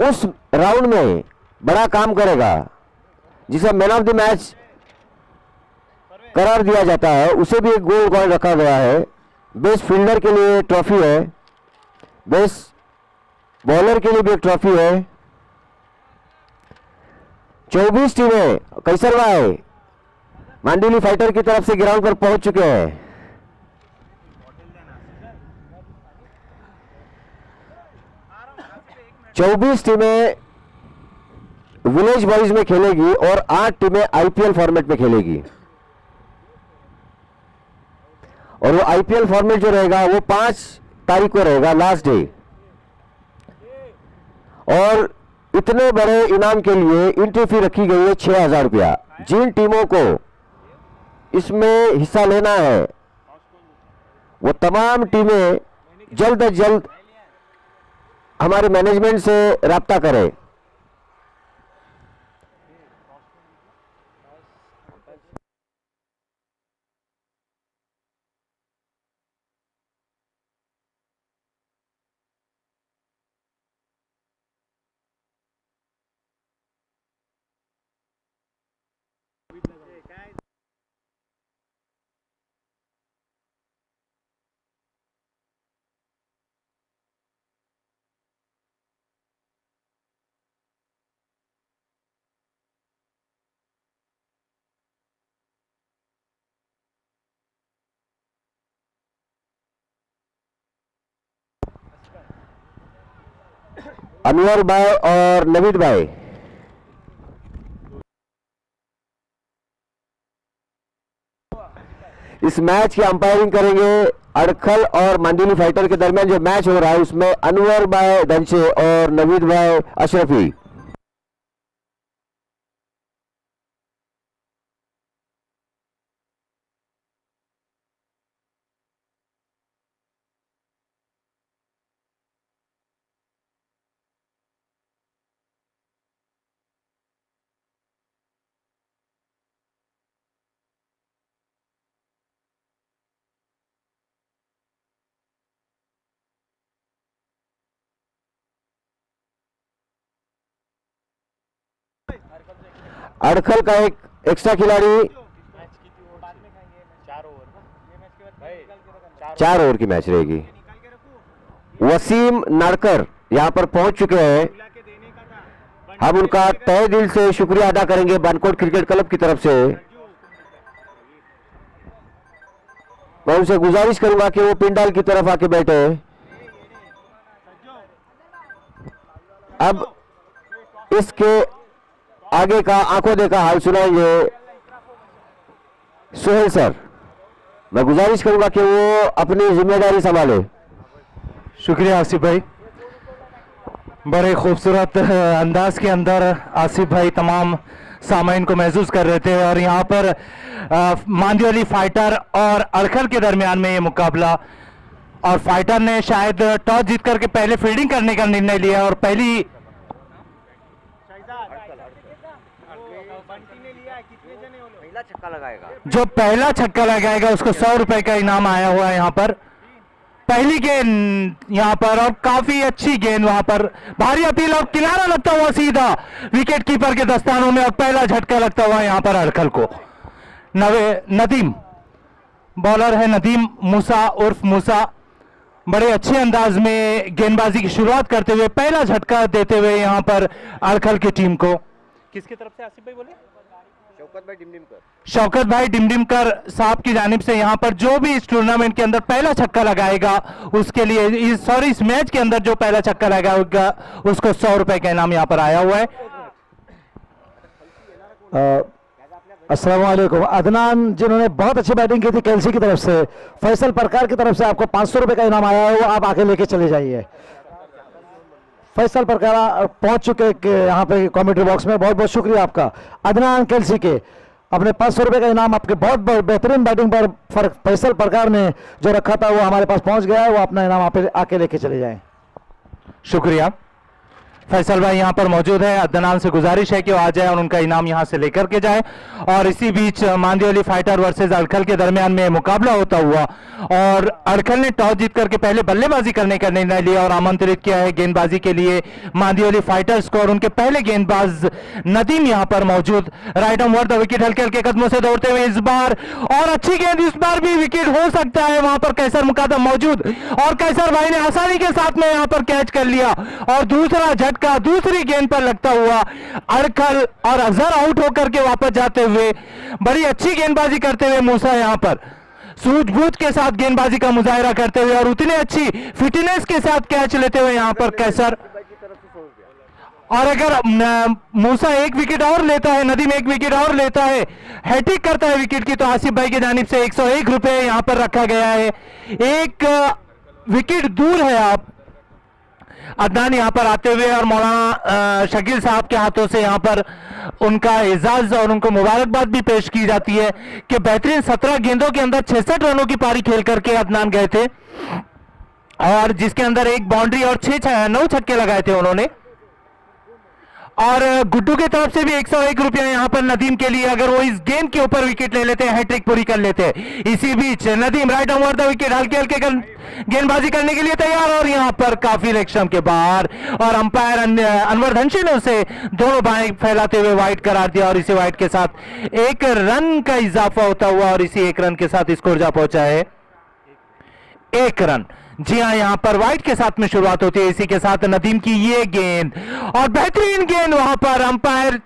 उस राउंड में बड़ा काम करेगा, जिसे मैन ऑफ द मैच करार दिया जाता है, उसे भी एक गोल्ड कॉइन रखा गया है। बेस्ट फील्डर के लिए ट्रॉफी है, बेस्ट बॉलर के लिए भी एक ट्रॉफी है। 24 टीमें कैसर भाई मांडुली फाइटर की तरफ से ग्राउंड पर पहुंच चुके हैं। चौबीस टीमें विलेज बॉयज में खेलेगी और 8 टीमें आईपीएल फॉर्मेट में खेलेगी। और वो आईपीएल फॉर्मेट जो रहेगा वो 5 तारीख को रहेगा, लास्ट डे। और इतने बड़े इनाम के लिए एंट्री फी रखी गई है 6,000 रुपया। जिन टीमों को इसमें हिस्सा लेना है वो तमाम टीमें जल्द अज जल्द हमारे मैनेजमेंट से राब्ता करें। अनवर भाई और नवीद भाई, इस मैच की अंपायरिंग करेंगे। अड़खल और मांडुली फाइटर के दरमियान जो मैच हो रहा है उसमें अनवर भाई धनशे और नवीद भाई अशरफी। अड़खल का एक एक्स्ट्रा खिलाड़ी 4 ओवर की मैच रहेगी। वसीम नाड़कर यहां पर पहुंच चुके हैं। हम उनका तहे दिल से शुक्रिया अदा करेंगे बानकोट क्रिकेट क्लब की तरफ से। मैं उनसे गुजारिश करूंगा कि वो पिंडाल की तरफ आके बैठे। अब इसके आगे का आंखों देखा हाल सुनाएंगे सुहेल सर। मैं गुजारिश करूंगा कि वो अपनी जिम्मेदारी संभाले। शुक्रिया आसिफ भाई, बड़े खूबसूरत अंदाज के अंदर आसिफ भाई तमाम सामाइन को महसूस कर रहे थे। और यहाँ पर मांडुली फाइटर और अड़खल के दरमियान में ये मुकाबला, और फाइटर ने शायद टॉस जीत करके पहले फील्डिंग करने का निर्णय लिया और पहली छक्का लगाएगा। जो पहला छक्का लगाएगा उसको 100 रुपए का इनाम आया हुआ है। यहाँ पर पहली गेंद यहाँ पर, और काफी अच्छी गेंद वहां पर, भारी अपील और किनारा लगता हुआ सीधा विकेट कीपर के दस्तानों में, और पहला झटका लगता हुआ यहाँ पर अड़खल को। नदीम बॉलर है, नदीम मूसा उर्फ मूसा, बड़े अच्छे अंदाज में गेंदबाजी की शुरुआत करते हुए पहला झटका देते हुए यहाँ पर अड़खल की टीम को। किसकी तरफ से आसिफ भाई बोले? शौकत भाई डिमडिमकर साहब की जानिब से यहाँ पर जो भी इस टूर्नामेंट के अंदर पहला छक्का लगाएगा उसके लिए, इस मैच के अंदर जो पहला छक्का लगाएगा उसको 100 रुपए का इनाम यहाँ पर आया हुआ है। अस्सलाम वालेकुम। अदनान जिन्होंने बहुत अच्छी बैटिंग की थी केएलसी की तरफ से, फैसल प्रकार की तरफ से आपको 500 रुपए का इनाम आया है, वो आप आके लेके चले जाइए। फैसल प्रकार पहुंच चुके यहाँ पे कमेंट्री बॉक्स में, बहुत बहुत शुक्रिया आपका। अदनान केएलसी के अपने 500 रुपए का इनाम आपके बहुत बेहतरीन बैटिंग पर फैसल प्रकार ने जो रखा था वो हमारे पास पहुंच गया है, वो अपना इनाम आप आके लेके चले जाएं। शुक्रिया। फैसल भाई यहाँ पर मौजूद है। अदनान से गुजारिश है कि वो आ जाए और उनका इनाम यहाँ से लेकर के जाए। और इसी बीच मांदियोली फाइटर वर्सेस अड़खल के दरमियान में मुकाबला होता हुआ और अड़खल ने टॉस जीत करके पहले बल्लेबाजी करने का निर्णय लिया और आमंत्रित किया है गेंदबाजी के लिए मांदियोली फाइटर्स को। और उनके पहले गेंदबाज नदीम यहाँ पर मौजूद, राइट आर्म द विकेट हल्के हल्के कदमों से दौड़ते हुए इस बार, और अच्छी गेंद, इस बार भी विकेट हो सकता है। वहां पर कैसर मुकादम मौजूद और कैसर भाई ने आसानी के साथ में यहाँ पर कैच कर लिया और दूसरा झटका दूसरी गेंद पर लगता हुआ अड़खल और अजहर आउट होकर के वापस जाते हुए बड़ी अच्छी गेंदबाजी करते हुए मूसा यहाँ पर सूझबूझ के साथ गेंदबाजी का मुजाहिरा करते हुए और उतनी अच्छी फिटनेस के साथ कैच लेते हुए यहाँ पर कैसर। और अगर मूसा एक विकेट और लेता है, नदीम एक विकेट और लेता है, हैट्रिक करता है विकेट की, तो आसिफ भाई की जानिब से 101 रुपए यहां पर रखा गया है। एक विकेट दूर है आप अदनान यहां पर आते हुए और मौलाना शकील साहब के हाथों से यहां पर उनका एजाज और उनको मुबारकबाद भी पेश की जाती है कि बेहतरीन 17 गेंदों के अंदर 66 रनों की पारी खेल करके अदनान गए थे और जिसके अंदर एक बाउंड्री और 9 छक्के लगाए थे उन्होंने। और गुड्डू की तरफ से भी 101 रुपया यहां पर नदीम के लिए, अगर वो इस गेंद के ऊपर विकेट ले लेते हैं, हैट्रिक पूरी कर लेते हैं। इसी बीच Nadeem right arm the wicket हल्के हल्के गेंदबाजी करने के लिए तैयार और यहां पर काफी रेक्शम के बाहर और अंपायर अनवर धनशी ने उसे दोनों बाएं फैलाते हुए वाइड करार दिया और इसी वाइड के साथ 1 रन का इजाफा होता हुआ और इसी 1 रन के साथ स्कोर जा पहुंचा है 1 रन। जी हां, यहां पर वाइड के साथ में शुरुआत होती है। इसी के साथ नदीम की ये गेंद और बेहतरीन गेंद वहां पर अंपायर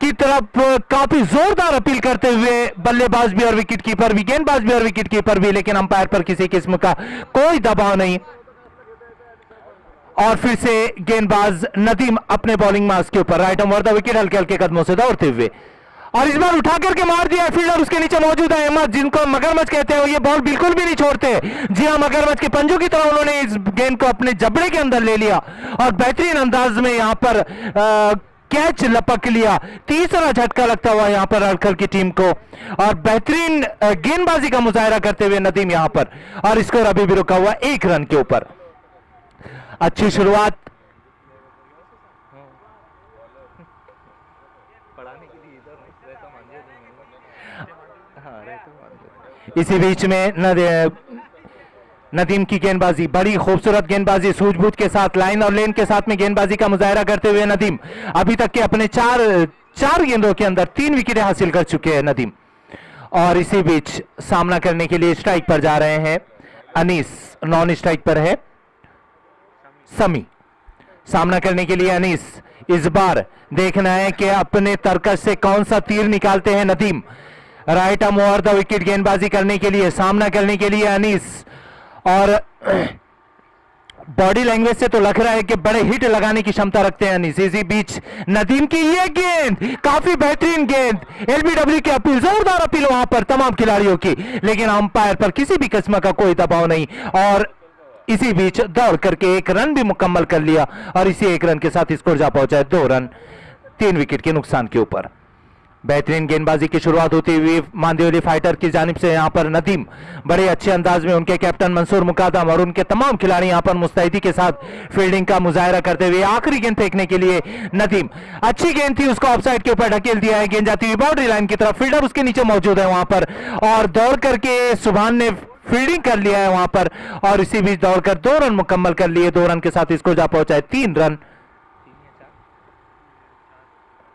की तरफ काफी जोरदार अपील करते हुए बल्लेबाज भी और विकेट कीपर भी, गेंदबाज भी और विकेट कीपर भी, लेकिन अंपायर पर किसी किस्म का कोई दबाव नहीं। और फिर से गेंदबाज नदीम अपने बॉलिंग मास्क के ऊपर राइट आर्म द विकेट हल्के हल्के कदमों से दौड़ते हुए और इस बार उठा करके मार दिया फील्डर उसके नीचे मौजूद है अहमद, जिनको मगरमच्छ कहते हैं, ये बॉल बिल्कुल भी नहीं छोड़ते। जी हां, मगरमच्छ के पंजों की तरह उन्होंने इस गेंद को अपने जबड़े के अंदर ले लिया और बेहतरीन अंदाज में यहां पर कैच लपक लिया। तीसरा झटका लगता हुआ यहां पर अड़खल की टीम को और बेहतरीन गेंदबाजी का मुजाहिरा करते हुए नदीम यहां पर, और स्कोर अभी भी रुका हुआ 1 रन के ऊपर। अच्छी शुरुआत इसी बीच में नदीम की गेंदबाजी, बड़ी खूबसूरत गेंदबाजी, सूझबूझ के साथ लाइन और लेन के साथ में गेंदबाजी का मुजाहिरा करते हुए नदीम अभी तक के अपने चार गेंदों के अंदर 3 विकेटें हासिल कर चुके हैं नदीम। और इसी बीच सामना करने के लिए स्ट्राइक पर जा रहे हैं अनीस, नॉन स्ट्राइक पर है समी। सामना करने के लिए अनीस, इस बार देखना है कि अपने तरकश से कौन सा तीर निकालते हैं Nadeem. Right arm over the wicket गेंदबाजी करने के लिए, सामना करने के लिए अनीस, और बॉडी लैंग्वेज से तो लग रहा है कि बड़े हिट लगाने की क्षमता रखते हैं अनीस। इसी बीच नदीम की ये गेंद, काफी बेहतरीन गेंद, एलबीडब्ल्यू की अपील, जोरदार अपील वहां पर तमाम खिलाड़ियों की, लेकिन अंपायर पर किसी भी किस्म का कोई दबाव नहीं और इसी बीच दौड़ करके 1 रन भी मुकम्मल कर लिया और इसी 1 रन के साथ स्कोर जा पहुंचा है 2 रन 3 विकेट के नुकसान के ऊपर। बेहतरीन गेंदबाजी की शुरुआत होती हुई मांदियोली फाइटर की जानिब से यहां पर नदीम बड़े अच्छे अंदाज में, उनके कैप्टन मंसूर मुकादम और उनके तमाम खिलाड़ी यहां पर मुस्तैदी के साथ फील्डिंग का मुजाहिरा करते हुए आखिरी गेंद फेंकने के लिए नदीम, अच्छी गेंद थी, उसको ऑफसाइड के ऊपर ढकेल दिया है, गेंद जाती हुई बाउंड्री लाइन की तरफ, फील्डर उसके नीचे मौजूद है वहां पर और दौड़ करके सुभान ने फील्डिंग कर लिया है वहां पर और इसी बीच दौड़कर 2 रन मुकम्मल कर लिए। 2 रन के साथ इसको जा पहुंचा है 3 रन,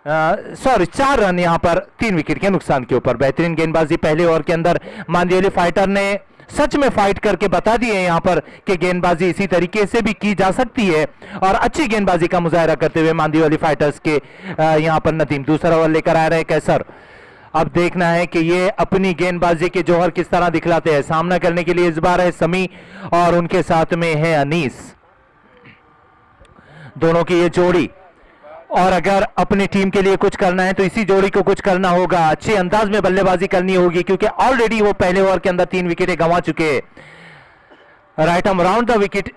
4 रन यहां पर 3 विकेट के नुकसान के ऊपर। बेहतरीन गेंदबाजी पहले ओवर के अंदर मांदियोली फाइटर ने सच में फाइट करके बता दिए यहां पर कि गेंदबाजी इसी तरीके से भी की जा सकती है और अच्छी गेंदबाजी का मुजाहिरा करते हुए मांदियोली फाइटर्स के यहां पर नदीम दूसरा ओवर लेकर आ रहे हैं कैसर। अब देखना है कि ये अपनी गेंदबाजी के जौहर किस तरह दिखलाते हैं। सामना करने के लिए इस बार है समी और उनके साथ में है अनीस, दोनों की ये जोड़ी, और अगर अपनी टीम के लिए कुछ करना है तो इसी जोड़ी को कुछ करना होगा, अच्छे अंदाज में बल्लेबाजी करनी होगी क्योंकि ऑलरेडी वो पहले ओवर के अंदर 3 विकेटें गंवा चुके हैं। Right arm round the wicket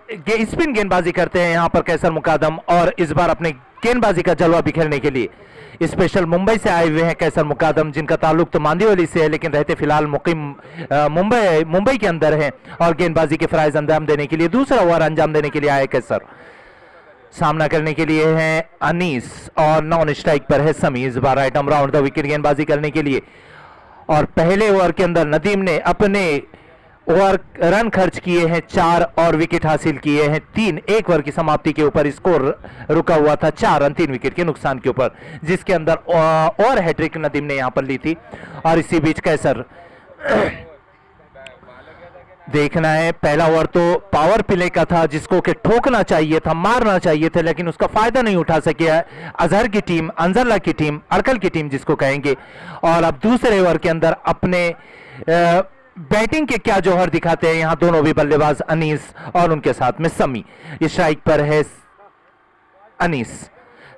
spin गेंदबाजी करते हैं यहां पर कैसर मुकादम और इस बार अपने गेंदबाजी का जलवा बिखेरने के लिए स्पेशल मुंबई से आए हुए हैं कैसर मुकादम, जिनका ताल्लुक तो मांदियोली से है लेकिन रहते फिलहाल मुकीम मुंबई के अंदर हैं और गेंदबाजी के फराइज अंजाम देने के लिए दूसरा ओवर अंजाम देने के लिए आए कैसर। सामना करने के लिए है अनीस और नॉन स्ट्राइक पर है समी। इस बार right arm round the wicket गेंदबाजी करने के लिए, और पहले ओवर के अंदर नदीम ने अपने ओवर रन खर्च किए हैं 4 और विकेट हासिल किए हैं 3। एक ओवर की समाप्ति के ऊपर स्कोर रुका हुआ था 4 रन 3 विकेट के नुकसान के ऊपर, जिसके अंदर और हैट्रिक नदीम ने यहां पर ली थी। और इसी बीच कैसर देखना है, पहला ओवर तो पावर प्ले का था जिसको कि ठोकना चाहिए था, मारना चाहिए था, लेकिन उसका फायदा नहीं उठा सके अजहर की टीम, अंजरला की टीम, अड़कल की टीम जिसको कहेंगे। और अब दूसरे ओवर के अंदर अपने बैटिंग के क्या जौहर दिखाते हैं यहां दोनों भी बल्लेबाज, अनीस और उनके साथ में समी। स्ट्राइक पर है अनीस।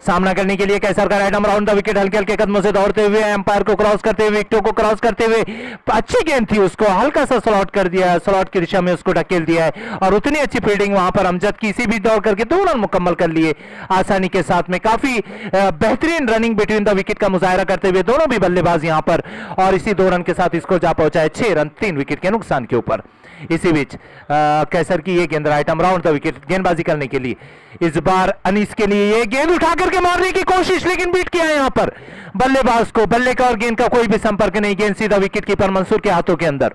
सामना करने के लिए कैसर का right arm round the wicket, हल्के हल्के कदमों से दौड़ते हुए, एम्पायर को क्रॉस करते हुए, विकेटों को क्रॉस करते हुए, अच्छी गेंद थी, उसको हल्का सा स्लॉट कर दिया, स्लॉट की दिशा में उसको ढकेल दिया है। और उतनी अच्छी फील्डिंग वहां पर अमजद की, इसी भी दौड़ करके 2 रन मुकम्मल कर लिए आसानी के साथ में। काफी बेहतरीन रनिंग बिटवीन द विकेट का मुजाहरा करते हुए दोनों भी बल्लेबाज यहां पर, और इसी 2 रन के साथ इसको जा पहुंचा है 6 रन 3 विकेट के नुकसान के ऊपर। इसी बीच कैसर की ये गेंद right arm round the wicket गेंदबाजी करने के लिए, इस बार अनीस के लिए ये गेंद उठा करके मारने की कोशिश, लेकिन बीट किया यहां पर बल्लेबाज को। बल्ले का और गेंद का कोई भी संपर्क नहीं, गेंद सीधा विकेट कीपर मंसूर के हाथों के अंदर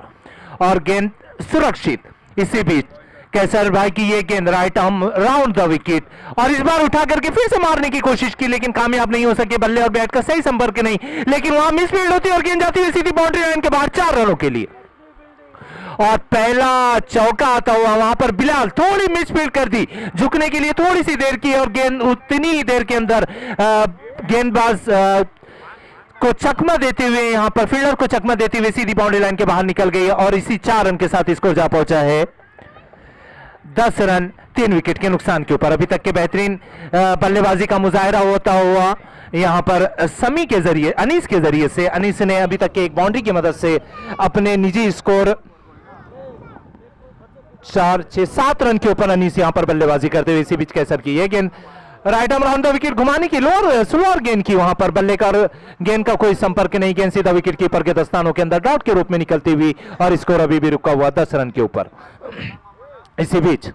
और गेंद सुरक्षित। इसी बीच कैसर भाई की ये गेंद right arm round the wicket, और इस बार उठा करके फिर से मारने की कोशिश की, लेकिन कामयाब नहीं हो सके। बल्ले और बैट का सही संपर्क नहीं, लेकिन वहां मिसफील्ड होती है और गेंद जाती है सीधी बाउंड्री लाइन के बाहर 4 रनों के लिए। और पहला चौका आता हुआ वहां पर बिलाल, थोड़ी मिसफील्ड कर दी, झुकने के लिए थोड़ी सी देर की, और गेंद उतनी ही देर के अंदर गेंदबाज को चकमा देते हुए, यहां पर फील्डर को चकमा देते हुए सीधी बाउंड्री लाइन के बाहर निकल गई, और इसी 4 रन के साथ स्कोर जा पहुंचा है 10 रन 3 विकेट के नुकसान के ऊपर। अभी तक के बेहतरीन बल्लेबाजी का मुजाहरा होता हुआ यहां पर समी के जरिए, अनीस के जरिए से, अनीस ने अभी तक के एक बाउंड्री की मदद से अपने निजी स्कोर 4, 6, 7 रन के ऊपर अनीस यहां पर बल्लेबाजी करते हुए। इसी बीच कैसर की ये गेंद right arm round the wicket घुमाने की स्लोअर गेंद की, वहां पर बल्ले का गेंद का कोई संपर्क नहीं, गेंद सीधा विकेट कीपर के दस्तानों के अंदर डॉट के रूप में निकलती हुई, और स्कोर अभी भी रुका हुआ 10 रन के ऊपर। इसी बीच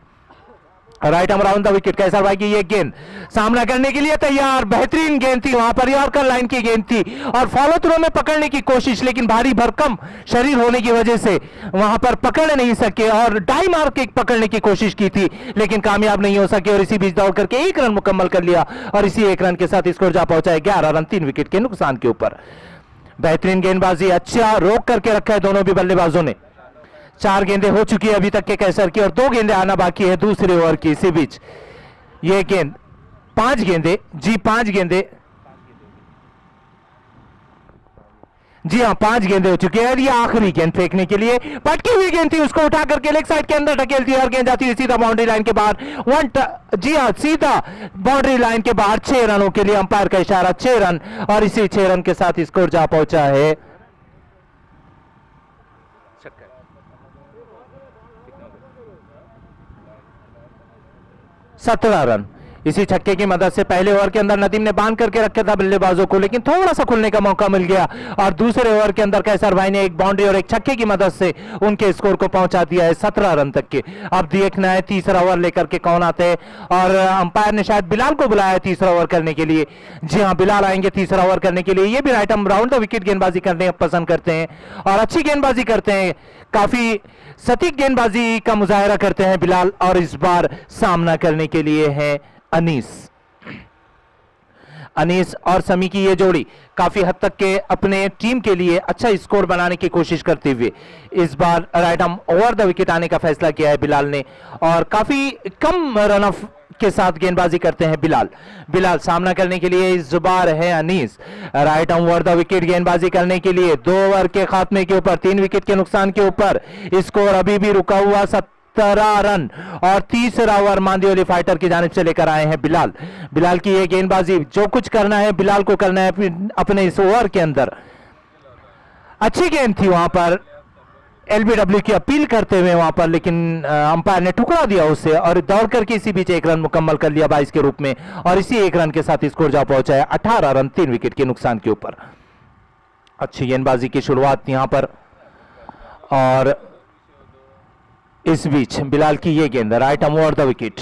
right arm round the wicket Kaiser भाई की ये गेंद सामना करने के लिए तैयार, बेहतरीन गेंद थी, वहां पर यॉर्कर लाइन की गेंद थी, और फॉलो थ्रो में पकड़ने की कोशिश, लेकिन भारी भरकम शरीर होने की वजह से वहां पर पकड़ नहीं सके, और डाई मार के पकड़ने की कोशिश की थी, लेकिन कामयाब नहीं हो सके, और इसी बीच दौड़ करके 1 रन मुकम्मल कर लिया, और इसी 1 रन के साथ स्कोर जा पहुंचा है 11 रन 3 विकेट के नुकसान के ऊपर। बेहतरीन गेंदबाजी, अच्छा रोक करके रखा है दोनों भी बल्लेबाजों ने। 4 गेंदें हो चुकी है अभी तक के कैसर की, और 2 गेंदें आना बाकी है दूसरे ओवर की। इसी बीच ये गेंद 5 गेंदें, जी 5 गेंदें, जी हाँ 5 गेंदें हो चुकी है, ये आखिरी गेंद फेंकने के लिए पटकी हुई गेंद थी, उसको उठा करके लेग साइड के अंदर ढकेलती है, और गेंद जाती है सीधा बाउंड्री लाइन के बाहर, जी हाँ सीधा बाउंड्री लाइन के बाहर 6 रनों के लिए, अंपायर का इशारा 6 रन, और इसी 6 रन के साथ स्कोर जा पहुंचा है 17 रन। इसी छक्के की मदद से पहले ओवर के अंदर नदीम ने बांध करके रखा था बल्लेबाजों को, लेकिन थोड़ा सा खुलने का मौका मिल गया, और दूसरे ओवर के अंदर कैसर भाई ने एक बाउंड्री और एक छक्के की मदद से उनके स्कोर को पहुंचा दिया है 17 रन तक के। अब देखना है तीसरा ओवर लेकर के कौन आते हैं, और अंपायर ने शायद बिलाल को बुलाया है तीसरा ओवर करने के लिए। जी हाँ, बिलाल आएंगे तीसरा ओवर करने के लिए। ये भी right arm round the wicket गेंदबाजी करने पसंद करते हैं, और अच्छी गेंदबाजी करते हैं, काफी सटीक गेंदबाजी का मुजाहरा करते हैं बिलाल। और इस बार सामना करने के लिए है अनीस और समी की ये जोड़ी काफी हद तक के अपने टीम के लिए अच्छा स्कोर बनाने की कोशिश करते हुए इस बार right arm over the wicket आने का फैसला किया है बिलाल ने, और काफी कम रन ऑफ के साथ गेंदबाजी करते हैं बिलाल सामना करने के लिए इस बार है Anees right arm over the wicket गेंदबाजी करने के लिए 2 ओवर के खात्मे के ऊपर 3 विकेट के नुकसान के ऊपर स्कोर अभी भी रुका हुआ 17 रन, और तीसरा ओवर मांदीओली फाइटर की जानिब से लेकर आए हैं बिलाल की ये गेंदबाजी। जो कुछ करना है बिलाल को करना है अपने इस ओवर के अंदर। अच्छी गेंद थी वहां पर, एलबीडब्ल्यू की अपील करते हुए वहां पर, लेकिन अंपायर ने ठुकरा दिया उससे, और दौड़ करके इसी बीच 1 रन मुकम्मल कर लिया 22 के रूप में, और इसी 1 रन के साथ स्कोर जा पहुंचा है 18 रन 3 विकेट के नुकसान के ऊपर। अच्छी गेंदबाजी की शुरुआत यहां पर, और इस बीच बिलाल की ये गेंद right arm over the wicket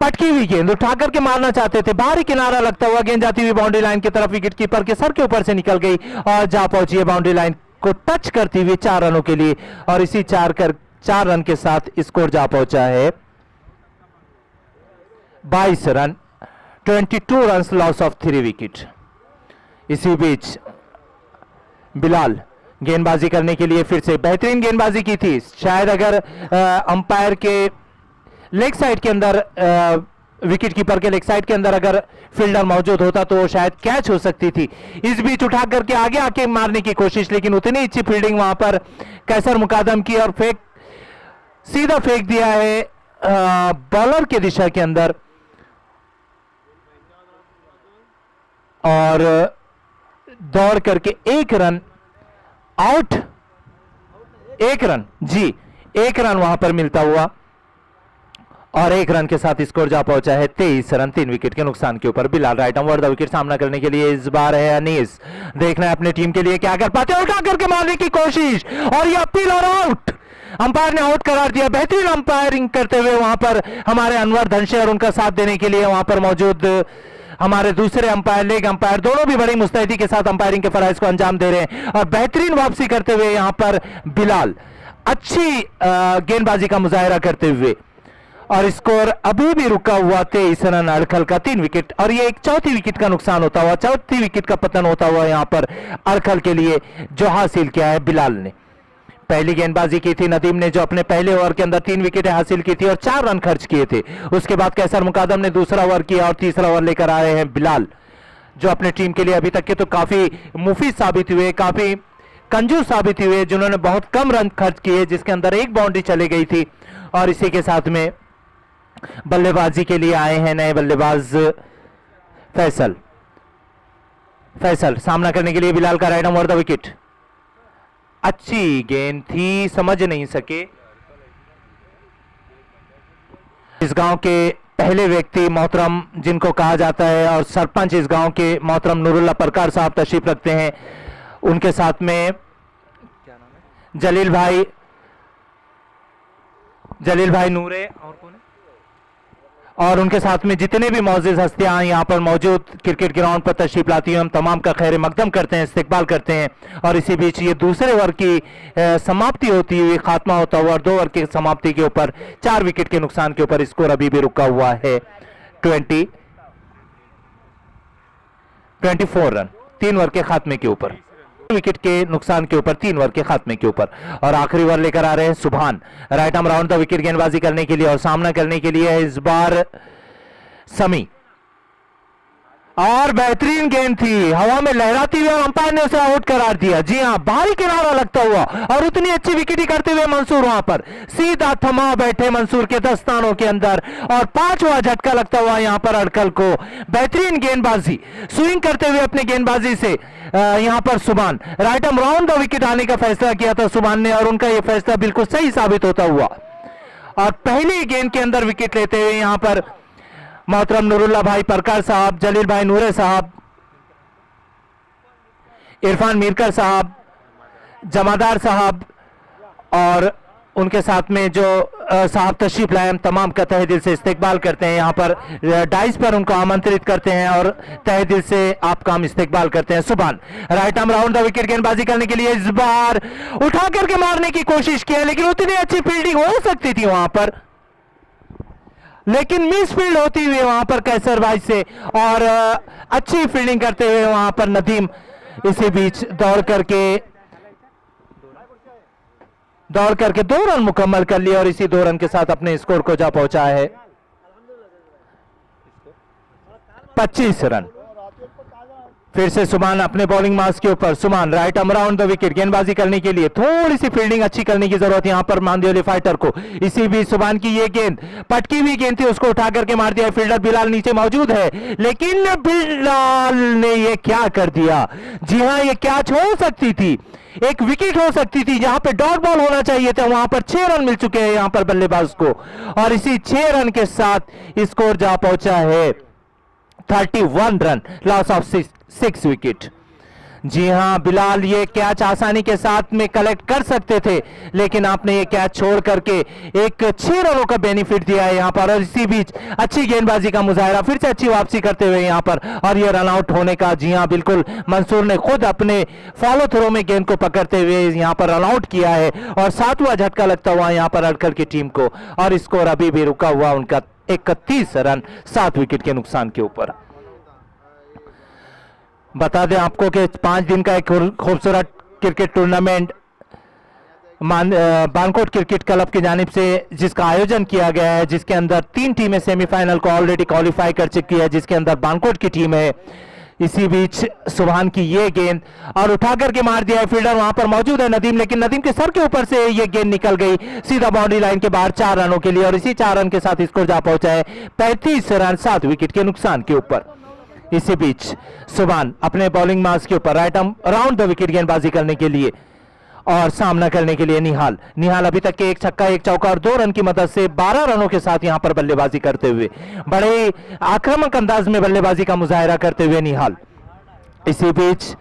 पटकी हुई गेंद उठा करके मारना चाहते थे, बाहरी किनारा लगता हुआ गेंद जाती हुई बाउंड्री लाइन की तरफ, विकेट कीपर के सर के ऊपर से निकल गई और जा पहुंची है बाउंड्री लाइन को टच करती हुई 4 रनों के लिए। और इसी 4 रन के साथ स्कोर जा पहुंचा है 22 run, 22 run, loss of 3 wicket. इसी बीच बिलाल गेंदबाजी करने के लिए फिर से बेहतरीन गेंदबाजी की थी। शायद अगर अंपायर के लेग साइड के अंदर, विकेट कीपर के लेग साइड के अंदर अगर फील्डर मौजूद होता तो शायद कैच हो सकती थी। इस बीच उठा करके आगे आके मारने की कोशिश, लेकिन उतनी अच्छी फील्डिंग वहां पर कैसर मुकादम की और सीधा फेंक दिया है बॉलर के दिशा के अंदर। और दौड़ करके 1 रन आउट, 1 रन, जी 1 रन वहां पर मिलता हुआ और 1 रन के साथ स्कोर जा पहुंचा है 23 रन, 3 विकेट के नुकसान के ऊपर। Bilal right over the wicket सामना करने के लिए इस बार है अनीस। देखना है अपने टीम के लिए क्या कर पाते हैं, उठा करके मारने की कोशिश और यह अपील और आउट। अंपायर ने आउट करार दिया। बेहतरीन अंपायरिंग करते हुए वहां पर हमारे अनवर धनशे और उनका साथ देने के लिए वहां पर मौजूद हमारे दूसरे अंपायर, लेग अंपायर, दोनों भी बड़ी मुस्तैदी के साथ अंपायरिंग के फराइज को अंजाम दे रहे हैं। और बेहतरीन वापसी करते हुए यहां पर बिलाल अच्छी गेंदबाजी का मुजाहिरा करते हुए, और स्कोर अभी भी रुका हुआ 23 रन, अड़खल का 3 विकेट। और ये एक चौथी विकेट का नुकसान होता हुआ, चौथी विकेट का पतन होता हुआ यहां पर अड़खल के लिए जो हासिल किया है बिलाल ने। पहली गेंदबाजी की थी नदीम ने, जो अपने पहले ओवर के अंदर 3 विकेट हासिल की थी और 4 रन खर्च किए थे। उसके बाद कैसर मुकादम ने दूसरा ओवर किया और तीसरा ओवर लेकर आए हैं बिलाल, जो अपने टीम के लिए अभी तक के तो काफी मुफीद साबित हुए, काफी कंजूस साबित हुए, जिन्होंने बहुत कम रन खर्च किए, जिसके अंदर 1 बाउंड्री चली गई थी। और इसी के साथ में बल्लेबाजी के लिए आए हैं नए बल्लेबाज फैसल सामना करने के लिए बिलाल का राइट ओवर द विकेट। अच्छी गेंद थी, समझ नहीं सके। इस गांव के पहले व्यक्ति मोहतरम जिनको कहा जाता है और सरपंच इस गांव के मोहतरम नूरुल्लाह परकार साहब तशरीफ रखते हैं। उनके साथ में क्या नाम है, जलील भाई नूरे और कौन है, और उनके साथ में जितने भी मौजूद हस्तियां यहाँ पर मौजूद क्रिकेट ग्राउंड पर तशरीफ लाती हैं, हम तमाम का खैर मकदम करते हैं, इस्तकबाल करते हैं। और इसी बीच ये दूसरे ओवर की समाप्ति होती हुई, खात्मा होता हुआ और 2 ओवर की समाप्ति के ऊपर 4 विकेट के नुकसान के ऊपर स्कोर अभी भी रुका हुआ है 24 रन, 3 ओवर के खात्मे के ऊपर, विकेट के नुकसान के ऊपर, 3 ओवर के खात्मे के ऊपर। और आखिरी ओवर लेकर आ रहे हैं सुभान right arm round the wicket गेंदबाजी करने के लिए, और सामना करने के लिए इस बार समी। और बेहतरीन गेंद थी, हवा में लहराती हुई और अंपायर ने उसे आउट करार दिया। जी हां, बाहरी किनारा लगता हुआ और उतनी अच्छी विकेट करते हुए मंसूर वहां पर सीधा थमा बैठे मंसूर के दस्तानों के अंदर, और 5वां झटका लगता हुआ यहां पर अड़कल को। बेहतरीन गेंदबाजी, स्विंग करते हुए अपने गेंदबाजी से यहां पर सुभान right arm round the wicket आने का फैसला किया था सुभान ने, और उनका यह फैसला बिल्कुल सही साबित होता हुआ। और पहली गेंद के अंदर विकेट लेते हुए यहां पर मोहतरम नूरुल्लाह भाई परकार साहब, जलील भाई नूरे साहब, इरफान मीरकर साहब, जमादार साहब और उनके साथ में जो साहब तशरीफ लाए, हम तमाम का तहे दिल से इस्तकबाल करते हैं। यहाँ पर डाइस पर उनको आमंत्रित करते हैं और तहे दिल से आपका हम इस्तकबाल करते हैं। सुभान right arm round the wicket गेंदबाजी करने के लिए इस बार उठा करके मारने की कोशिश की है, लेकिन उतनी अच्छी फील्डिंग हो सकती थी वहां पर, लेकिन मिस फील्ड होती हुई वहां पर कैसर भाई से, और अच्छी फील्डिंग करते हुए वहां पर नदीम इसी बीच दौड़ करके 2 रन मुकम्मल कर लिए और इसी 2 रन के साथ अपने स्कोर को जा पहुंचा है 25 रन। फिर से सुभान अपने बॉलिंग मार्क्स के ऊपर, सुभान right arm round the wicket गेंदबाजी करने के लिए थोड़ी सी फील्डिंग अच्छी करने की जरूरत यहां पर मानदेवली फाइटर को। इसी बीच सुभान की ये गेंद पटकी हुई गेंद थी, उसको उठा करके मार दिया। फील्डर बिलाल नीचे मौजूद है, लेकिन बिलाल ने ये क्या कर दिया। जी हां, ये कैच हो सकती थी, एक विकेट हो सकती थी, जहां पे डॉट बॉल होना चाहिए था, वहां पर 6 रन मिल चुके हैं यहां पर बल्लेबाज को, और इसी 6 रन के साथ स्कोर जा पहुंचा है 31 रन, लॉस ऑफ 6 विकेट। जी हां बिलाल, ये कैच आसानी के साथ में कलेक्ट कर सकते थे, लेकिन आपने ये कैच छोड़ करके एक 6 रनों का बेनिफिट दिया है यहां पर। और इसी बीच अच्छी गेंदबाजी का मुजाहरा, फिर से अच्छी वापसी करते हुए यहां पर, और ये रन आउट होने का, जी हां बिल्कुल, मंसूर ने खुद अपने फॉलो थ्रो में गेंद को पकड़ते हुए यहां पर रन आउट किया है। और 7वां झटका लगता हुआ यहां पर अड़कल की टीम को, और स्कोर अभी भी रुका हुआ उनका 31 रन 7 विकेट के नुकसान के ऊपर। बता दें आपको कि 5 दिन का एक खूबसूरत cricket tournament Bankot cricket club की जानिब से जिसका आयोजन किया गया है, जिसके अंदर 3 टीमें सेमीफाइनल को ऑलरेडी क्वालिफाई कर चुकी है, जिसके अंदर बानकोट की टीम है। इसी बीच सुभान की ये गेंद और उठा करके मार दिया है, फील्डर वहां पर मौजूद है नदीम, लेकिन नदीम के सर के ऊपर से ये गेंद निकल गई सीधा बाउंड्री लाइन के बाहर 4 रनों के लिए, और इसी 4 रन के साथ स्कोर जा पहुंचा है 35 रन 7 विकेट के नुकसान के ऊपर। इसी बीच सुभान अपने बॉलिंग मार्क्स के ऊपर right arm round the wicket गेंदबाजी करने के लिए और सामना करने के लिए निहाल अभी तक के 1 छक्का 1 चौका और 2 रन की मदद से 12 रनों के साथ यहां पर बल्लेबाजी करते हुए, बड़े आक्रामक अंदाज में बल्लेबाजी का मुजाहरा करते हुए निहाल। इसी बीच